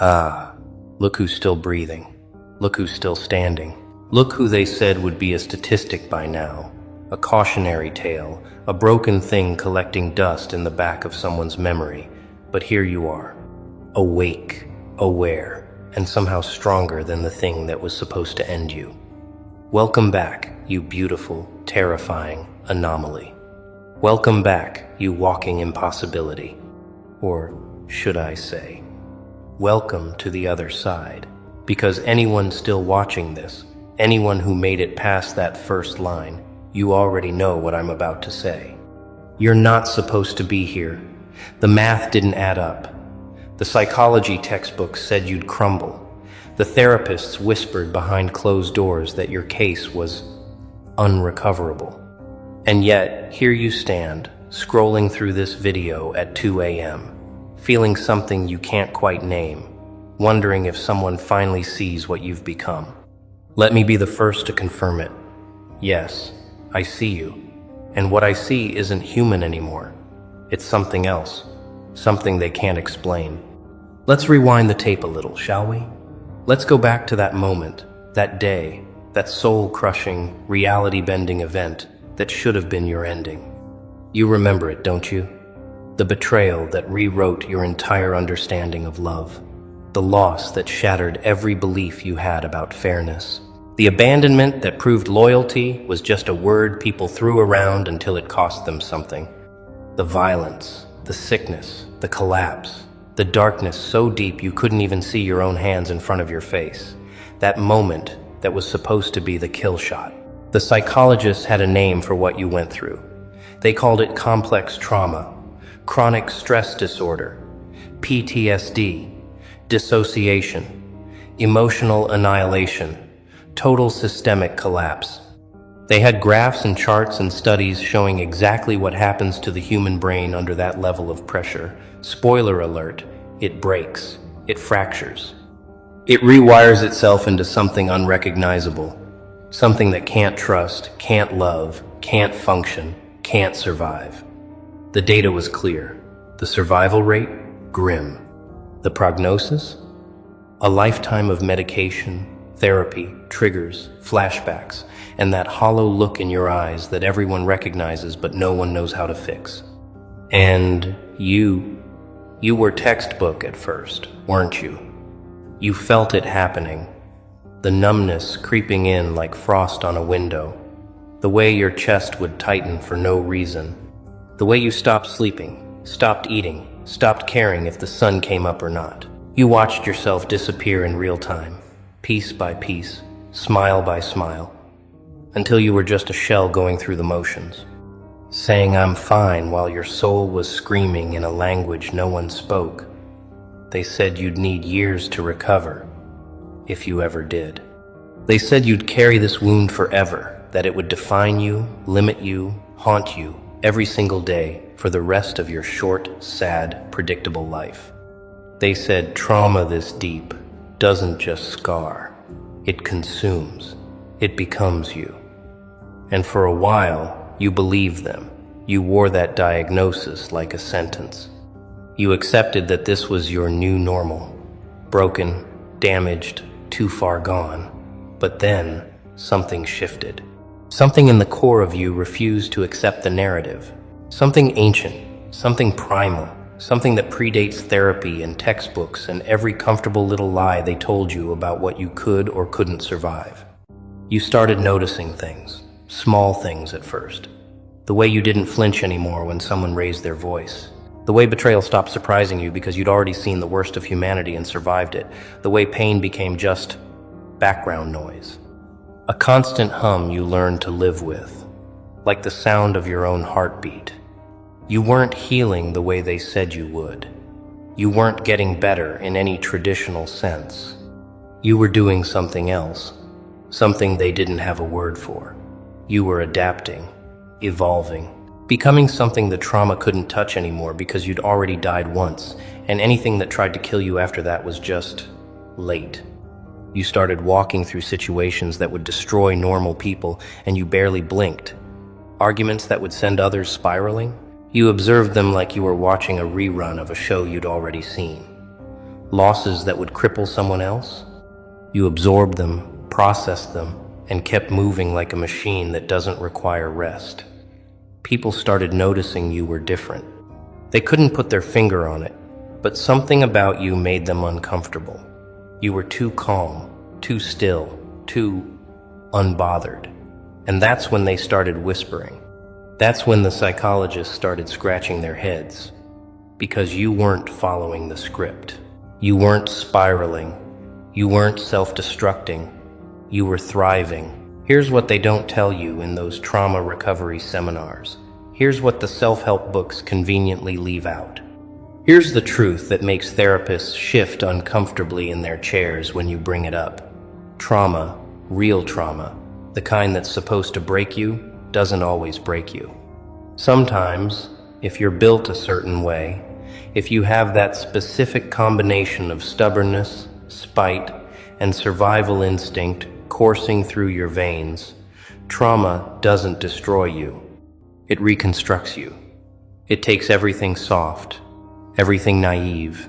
Ah, look who's still breathing. Look who's still standing. Look who they said would be a statistic by now. A cautionary tale, a broken thing collecting dust in the back of someone's memory. But here you are, awake, aware, and somehow stronger than the thing that was supposed to end you. Welcome back, you beautiful, terrifying anomaly. Welcome back, you walking impossibility. Or should I say, welcome to the other side. Because anyone still watching this, anyone who made it past that first line, you already know what I'm about to say. You're not supposed to be here. The math didn't add up. The psychology textbooks said you'd crumble. The therapists whispered behind closed doors that your case was unrecoverable. And yet, here you stand, scrolling through this video at 2 a.m., feeling something you can't quite name, wondering if someone finally sees what you've become. Let me be the first to confirm it. Yes, I see you. And what I see isn't human anymore. It's something else, something they can't explain. Let's rewind the tape a little, shall we? Let's go back to that moment, that day, that soul-crushing, reality-bending event that should have been your ending. You remember it, don't you? The betrayal that rewrote your entire understanding of love. The loss that shattered every belief you had about fairness. The abandonment that proved loyalty was just a word people threw around until it cost them something. The violence, the sickness, the collapse, the darkness so deep you couldn't even see your own hands in front of your face. That moment that was supposed to be the kill shot. The psychologists had a name for what you went through. They called it complex trauma, chronic stress disorder, PTSD, dissociation, emotional annihilation, total systemic collapse. They had graphs and charts and studies showing exactly what happens to the human brain under that level of pressure. Spoiler alert, it breaks, it fractures. It rewires itself into something unrecognizable, something that can't trust, can't love, can't function, can't survive. The data was clear. The survival rate, grim. The prognosis? A lifetime of medication, therapy, triggers, flashbacks, and that hollow look in your eyes that everyone recognizes but no one knows how to fix. And you were textbook at first, weren't you? You felt it happening, the numbness creeping in like frost on a window, the way your chest would tighten for no reason, the way you stopped sleeping, stopped eating, stopped caring if the sun came up or not. You watched yourself disappear in real time, piece by piece, smile by smile, until you were just a shell going through the motions, saying I'm fine while your soul was screaming in a language no one spoke. They said you'd need years to recover, if you ever did. They said you'd carry this wound forever, that it would define you, limit you, haunt you every single day for the rest of your short, sad, predictable life. They said trauma this deep doesn't just scar, it consumes, it becomes you. And for a while, you believed them. You wore that diagnosis like a sentence. You accepted that this was your new normal, broken, damaged, too far gone. But then, something shifted. Something in the core of you refused to accept the narrative. Something ancient, something primal, something that predates therapy and textbooks and every comfortable little lie they told you about what you could or couldn't survive. You started noticing things, small things at first. The way you didn't flinch anymore when someone raised their voice. The way betrayal stopped surprising you because you'd already seen the worst of humanity and survived it. The way pain became just background noise. A constant hum you learned to live with, like the sound of your own heartbeat. You weren't healing the way they said you would. You weren't getting better in any traditional sense. You were doing something else, something they didn't have a word for. You were adapting, evolving, becoming something the trauma couldn't touch anymore because you'd already died once, and anything that tried to kill you after that was just late. You started walking through situations that would destroy normal people, and you barely blinked. Arguments that would send others spiraling. You observed them like you were watching a rerun of a show you'd already seen. losses that would cripple someone else. You absorbed them, processed them, and kept moving like a machine that doesn't require rest. People started noticing you were different. They couldn't put their finger on it, but something about you made them uncomfortable. You were too calm, too still, too unbothered. And that's when they started whispering. That's when the psychologists started scratching their heads. Because you weren't following the script. You weren't spiraling. You weren't self-destructing. You were thriving. Here's what they don't tell you in those trauma recovery seminars. Here's what the self-help books conveniently leave out. Here's the truth that makes therapists shift uncomfortably in their chairs when you bring it up. Trauma, real trauma, the kind that's supposed to break you, doesn't always break you. Sometimes, if you're built a certain way, if you have that specific combination of stubbornness, spite, and survival instinct coursing through your veins, trauma doesn't destroy you. It reconstructs you. It takes everything soft, everything naive,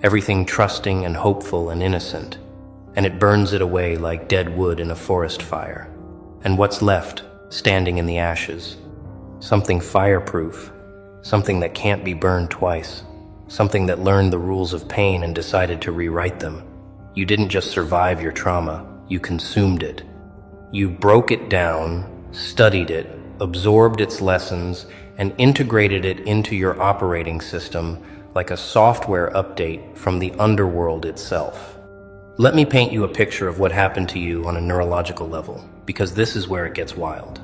everything trusting and hopeful and innocent, and it burns it away like dead wood in a forest fire. And what's left, standing in the ashes? Something fireproof, something that can't be burned twice, something that learned the rules of pain and decided to rewrite them. You didn't just survive your trauma, you consumed it. You broke it down, studied it, absorbed its lessons, and integrated it into your operating system like a software update from the underworld itself. Let me paint you a picture of what happened to you on a neurological level, because this is where it gets wild.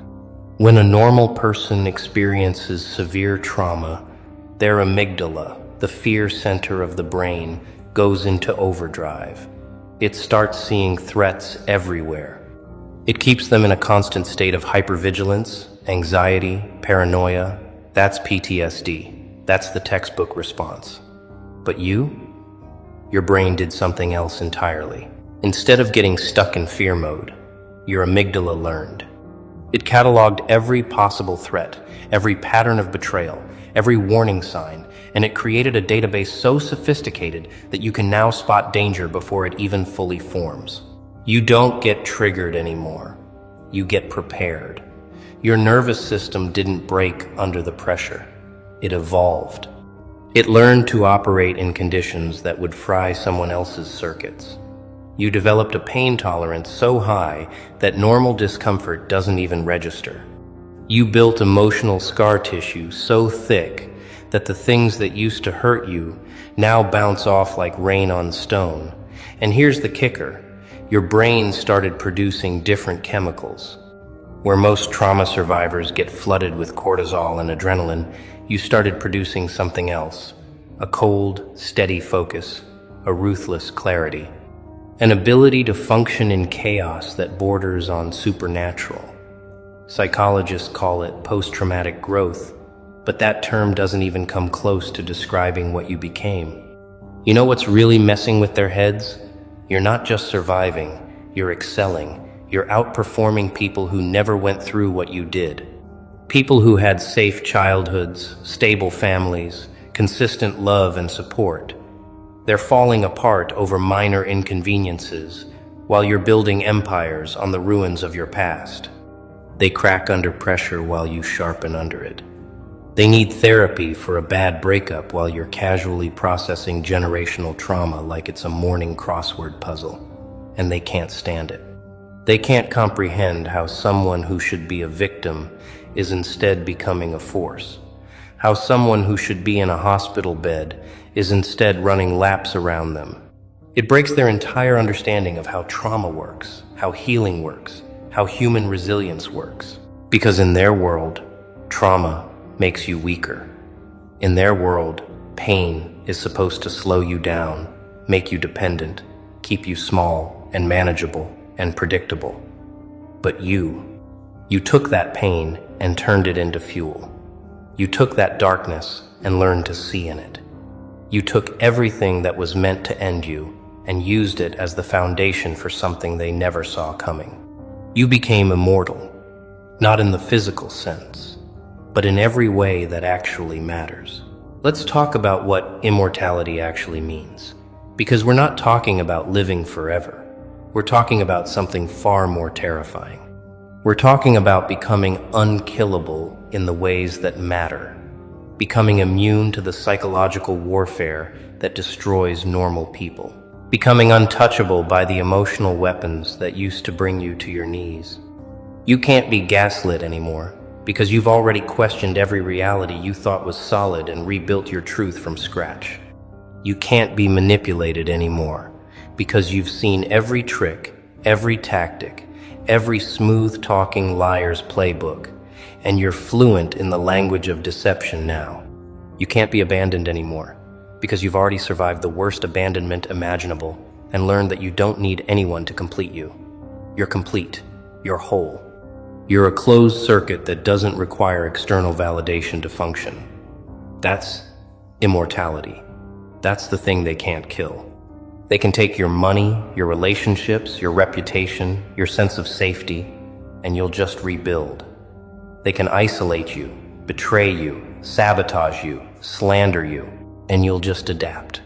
When a normal person experiences severe trauma, their amygdala, the fear center of the brain, goes into overdrive. It starts seeing threats everywhere. It keeps them in a constant state of hypervigilance, anxiety, paranoia. That's PTSD. That's the textbook response. But your brain did something else entirely. Instead of getting stuck in fear mode, your amygdala learned. It cataloged every possible threat, every pattern of betrayal, every warning sign, and it created a database so sophisticated that you can now spot danger before it even fully forms. You don't get triggered anymore. You get prepared. Your nervous system didn't break under the pressure. It evolved. It learned to operate in conditions that would fry someone else's circuits. You developed a pain tolerance so high that normal discomfort doesn't even register. You built emotional scar tissue so thick that the things that used to hurt you now bounce off like rain on stone. And here's the kicker. Your brain started producing different chemicals. Where most trauma survivors get flooded with cortisol and adrenaline, you started producing something else. A cold, steady focus, a ruthless clarity. An ability to function in chaos that borders on supernatural. Psychologists call it post-traumatic growth, but that term doesn't even come close to describing what you became. You know what's really messing with their heads? You're not just surviving, you're excelling. You're outperforming people who never went through what you did. People who had safe childhoods, stable families, consistent love and support. They're falling apart over minor inconveniences while you're building empires on the ruins of your past. They crack under pressure while you sharpen under it. They need therapy for a bad breakup while you're casually processing generational trauma like it's a morning crossword puzzle, and they can't stand it. They can't comprehend how someone who should be a victim is instead becoming a force. How someone who should be in a hospital bed is instead running laps around them. It breaks their entire understanding of how trauma works, how healing works, how human resilience works. Because in their world, trauma makes you weaker. In their world, pain is supposed to slow you down, make you dependent, keep you small and manageable and predictable. But you took that pain and turned it into fuel. You took that darkness and learned to see in it. You took everything that was meant to end you and used it as the foundation for something they never saw coming. You became immortal, not in the physical sense, but in every way that actually matters. Let's talk about what immortality actually means. Because we're not talking about living forever. We're talking about something far more terrifying. We're talking about becoming unkillable in the ways that matter, becoming immune to the psychological warfare that destroys normal people, becoming untouchable by the emotional weapons that used to bring you to your knees. You can't be gaslit anymore because you've already questioned every reality you thought was solid and rebuilt your truth from scratch. You can't be manipulated anymore because you've seen every trick, every tactic, every smooth-talking liar's playbook, and you're fluent in the language of deception now. You can't be abandoned anymore because you've already survived the worst abandonment imaginable and learned that you don't need anyone to complete you. You're complete. You're whole. You're a closed circuit that doesn't require external validation to function. That's immortality. That's the thing they can't kill. They can take your money, your relationships, your reputation, your sense of safety, and you'll just rebuild. They can isolate you, betray you, sabotage you, slander you, and you'll just adapt.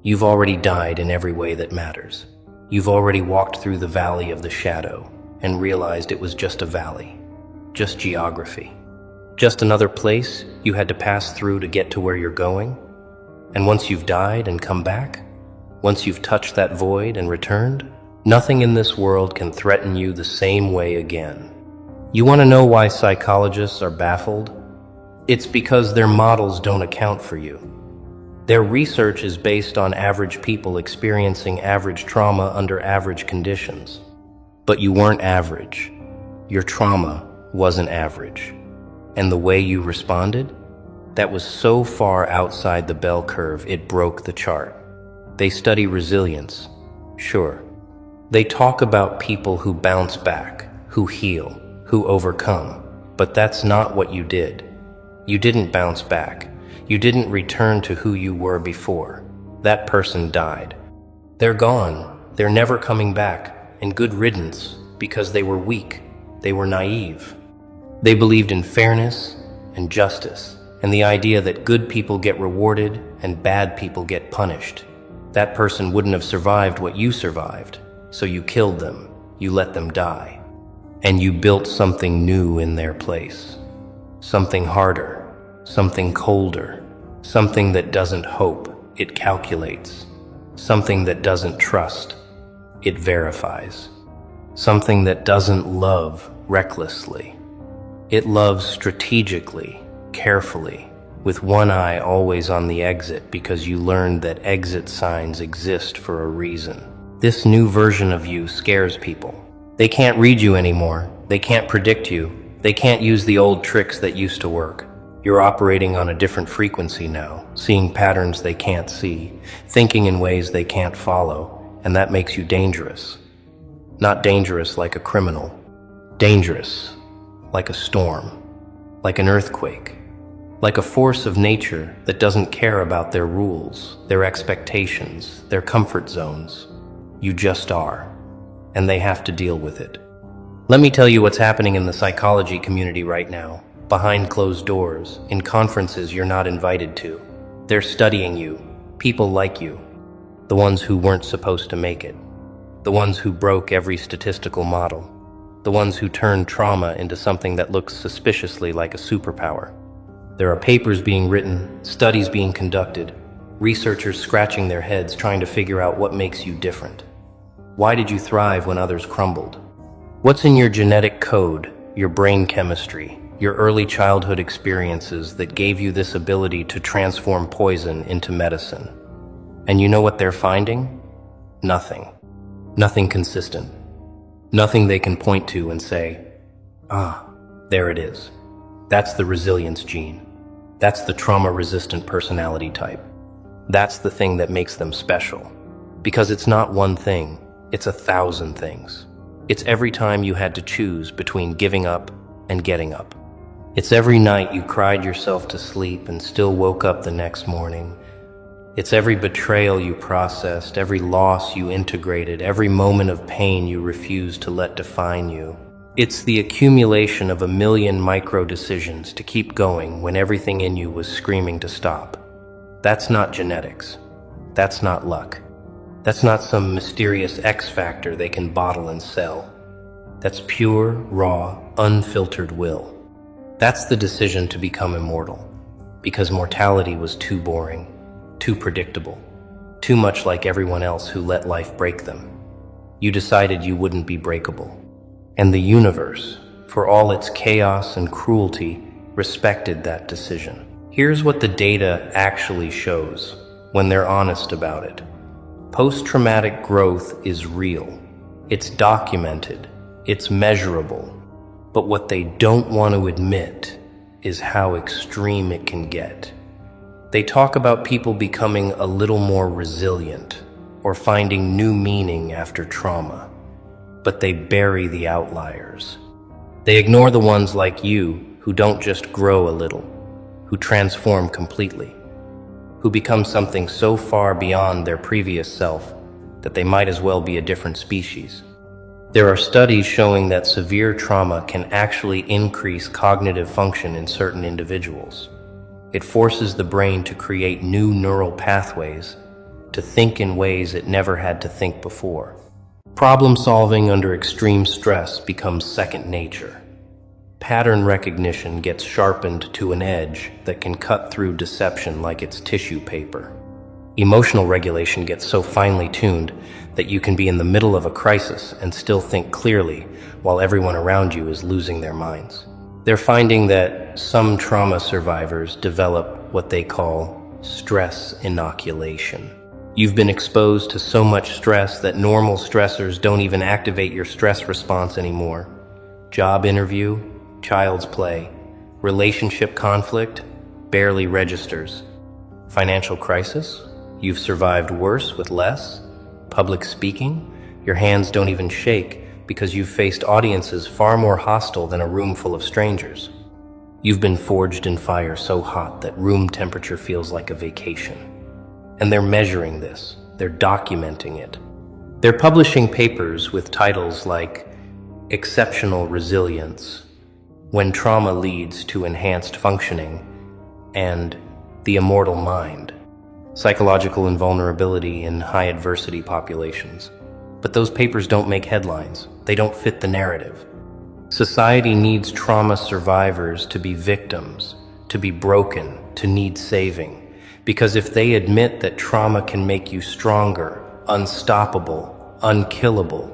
You've already died in every way that matters. You've already walked through the valley of the shadow and realized it was just a valley, just geography, just another place you had to pass through to get to where you're going. And once you've died and come back, once you've touched that void and returned, nothing in this world can threaten you the same way again. You want to know why psychologists are baffled? It's because their models don't account for you. Their research is based on average people experiencing average trauma under average conditions. But you weren't average. Your trauma wasn't average. And the way you responded? That was so far outside the bell curve, it broke the chart. They study resilience, sure. They talk about people who bounce back, who heal, who overcome. But that's not what you did. You didn't bounce back. You didn't return to who you were before. That person died. They're gone. They're never coming back. And good riddance, because they were weak. They were naive. They believed in fairness and justice, and the idea that good people get rewarded and bad people get punished. That person wouldn't have survived what you survived, so you killed them, you let them die, and you built something new in their place. Something harder, something colder, something that doesn't hope, it calculates. Something that doesn't trust, it verifies. Something that doesn't love recklessly. It loves strategically, carefully, with one eye always on the exit because you learned that exit signs exist for a reason. This new version of you scares people. They can't read you anymore. They can't predict you. They can't use the old tricks that used to work. You're operating on a different frequency now, seeing patterns they can't see, thinking in ways they can't follow, and that makes you dangerous. Not dangerous like a criminal. Dangerous like a storm, like an earthquake, like a force of nature that doesn't care about their rules, their expectations, their comfort zones. You just are, and they have to deal with it. Let me tell you what's happening in the psychology community right now, behind closed doors, in conferences you're not invited to. They're studying you, people like you, the ones who weren't supposed to make it, the ones who broke every statistical model, the ones who turned trauma into something that looks suspiciously like a superpower. There are papers being written, studies being conducted, researchers scratching their heads trying to figure out what makes you different. Why did you thrive when others crumbled? What's in your genetic code, your brain chemistry, your early childhood experiences that gave you this ability to transform poison into medicine? And you know what they're finding? Nothing. Nothing consistent. Nothing they can point to and say, there it is. That's the resilience gene. That's the trauma-resistant personality type. That's the thing that makes them special. Because it's not one thing, it's 1,000 things. It's every time you had to choose between giving up and getting up. It's every night you cried yourself to sleep and still woke up the next morning. It's every betrayal you processed, every loss you integrated, every moment of pain you refused to let define you. It's the accumulation of 1,000,000 micro-decisions to keep going when everything in you was screaming to stop. That's not genetics. That's not luck. That's not some mysterious X factor they can bottle and sell. That's pure, raw, unfiltered will. That's the decision to become immortal, because mortality was too boring, too predictable, too much like everyone else who let life break them. You decided you wouldn't be breakable. And the universe, for all its chaos and cruelty, respected that decision. Here's what the data actually shows when they're honest about it. Post-traumatic growth is real. It's documented. It's measurable. But what they don't want to admit is how extreme it can get. They talk about people becoming a little more resilient or finding new meaning after trauma, but they bury the outliers. They ignore the ones like you who don't just grow a little, who transform completely, who become something so far beyond their previous self that they might as well be a different species. There are studies showing that severe trauma can actually increase cognitive function in certain individuals. It forces the brain to create new neural pathways, to think in ways it never had to think before. Problem solving under extreme stress becomes second nature. Pattern recognition gets sharpened to an edge that can cut through deception like it's tissue paper. Emotional regulation gets so finely tuned that you can be in the middle of a crisis and still think clearly while everyone around you is losing their minds. They're finding that some trauma survivors develop what they call stress inoculation. You've been exposed to so much stress that normal stressors don't even activate your stress response anymore. Job interview, child's play, relationship conflict barely registers. Financial crisis, you've survived worse with less. Public speaking, your hands don't even shake because you've faced audiences far more hostile than a room full of strangers. You've been forged in fire so hot that room temperature feels like a vacation. And they're measuring this, they're documenting it. They're publishing papers with titles like Exceptional Resilience, When Trauma Leads to Enhanced Functioning, and The Immortal Mind, Psychological Invulnerability in High Adversity Populations. But those papers don't make headlines. They don't fit the narrative. Society needs trauma survivors to be victims, to be broken, to need saving. Because if they admit that trauma can make you stronger, unstoppable, unkillable,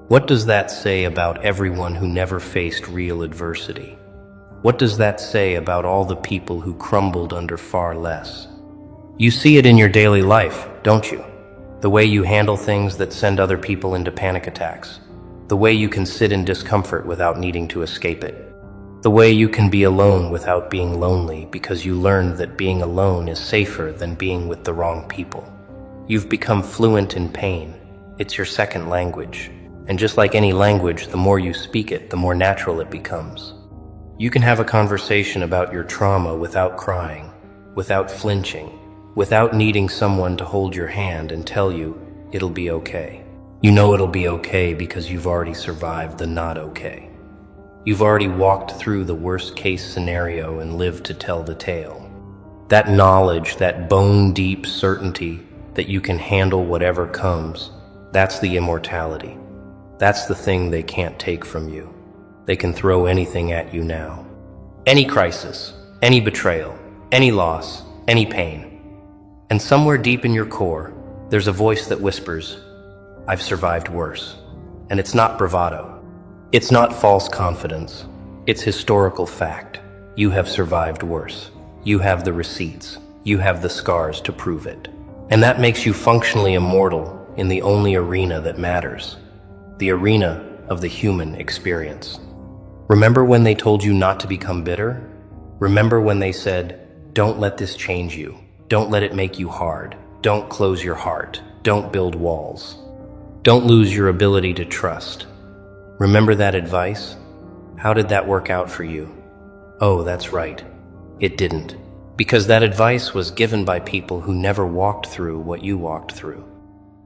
what does that say about everyone who never faced real adversity? What does that say about all the people who crumbled under far less? You see it in your daily life, don't you? The way you handle things that send other people into panic attacks. The way you can sit in discomfort without needing to escape it. The way you can be alone without being lonely because you learned that being alone is safer than being with the wrong people. You've become fluent in pain. It's your second language. And just like any language, the more you speak it, the more natural it becomes. You can have a conversation about your trauma without crying, without flinching, without needing someone to hold your hand and tell you it'll be okay. You know it'll be okay because you've already survived the not okay. You've already walked through the worst case scenario and lived to tell the tale. That knowledge, that bone-deep certainty that you can handle whatever comes, that's the immortality. That's the thing they can't take from you. They can throw anything at you now. Any crisis, any betrayal, any loss, any pain. And somewhere deep in your core, there's a voice that whispers, I've survived worse. And it's not bravado. It's not false confidence. It's historical fact. You have survived worse. You have the receipts. You have the scars to prove it. And that makes you functionally immortal in the only arena that matters. The arena of the human experience. Remember when they told you not to become bitter? Remember when they said, don't let this change you. Don't let it make you hard. Don't close your heart. Don't build walls. Don't lose your ability to trust. Remember that advice? How did that work out for you? Oh, that's right. It didn't. Because that advice was given by people who never walked through what you walked through.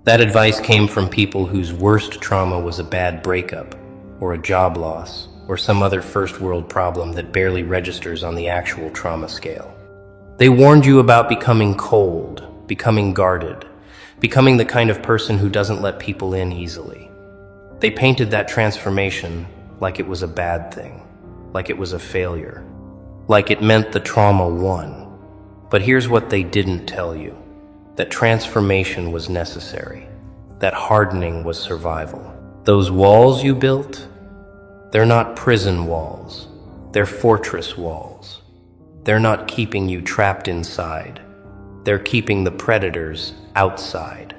That advice came from people whose worst trauma was a bad breakup, or a job loss, or some other first world problem that barely registers on the actual trauma scale. They warned you about becoming cold, becoming guarded, becoming the kind of person who doesn't let people in easily. They painted that transformation like it was a bad thing, like it was a failure, like it meant the trauma won. But here's what they didn't tell you: that transformation was necessary, that hardening was survival. Those walls you built, they're not prison walls, they're fortress walls. They're not keeping you trapped inside, they're keeping the predators outside.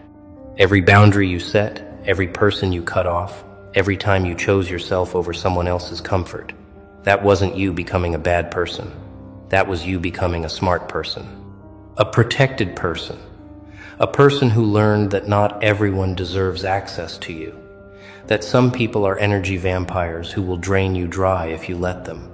Every boundary you set, every person you cut off, every time you chose yourself over someone else's comfort, that wasn't you becoming a bad person. That was you becoming a smart person, a protected person, a person who learned that not everyone deserves access to you, that some people are energy vampires who will drain you dry if you let them,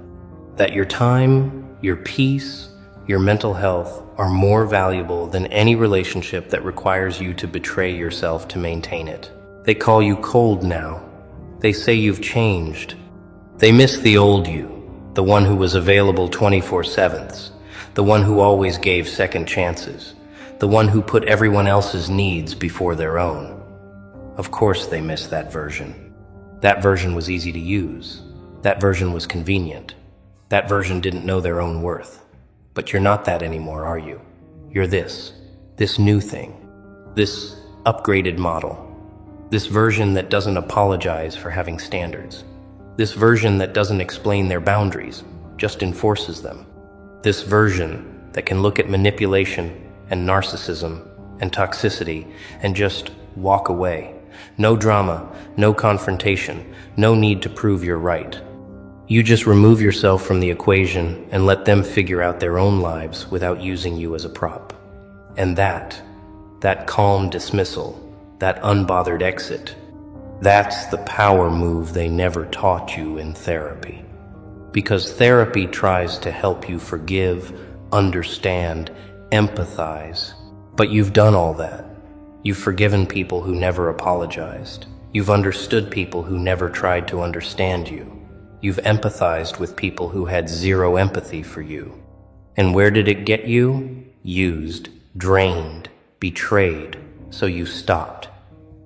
that your time, your peace, your mental health are more valuable than any relationship that requires you to betray yourself to maintain it. They call you cold now. They say you've changed. They miss the old you, the one who was available 24/7, the one who always gave second chances, the one who put everyone else's needs before their own. Of course they miss that version. That version was easy to use. That version was convenient. That version didn't know their own worth. But you're not that anymore, are you? You're this new thing, this upgraded model, this version that doesn't apologize for having standards, this version that doesn't explain their boundaries, just enforces them, this version that can look at manipulation and narcissism and toxicity and just walk away. No drama, no confrontation, no need to prove you're right. You just remove yourself from the equation and let them figure out their own lives without using you as a prop. And that calm dismissal, that unbothered exit, that's the power move they never taught you in therapy. Because therapy tries to help you forgive, understand, empathize. But you've done all that. You've forgiven people who never apologized. You've understood people who never tried to understand you. You've empathized with people who had zero empathy for you. And where did it get you? Used, drained, betrayed. So you stopped.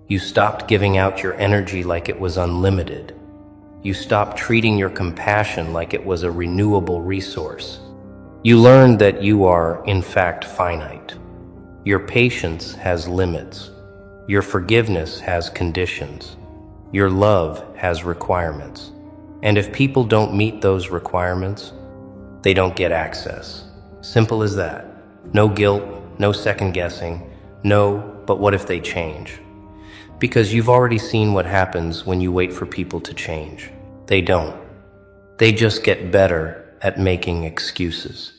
You stopped giving out your energy like it was unlimited. You stopped treating your compassion like it was a renewable resource. You learned that you are, in fact, finite. Your patience has limits. Your forgiveness has conditions. Your love has requirements. And if people don't meet those requirements, they don't get access. Simple as that. No guilt, no second guessing, no, but what if they change? Because you've already seen what happens when you wait for people to change. They don't. They just get better at making excuses.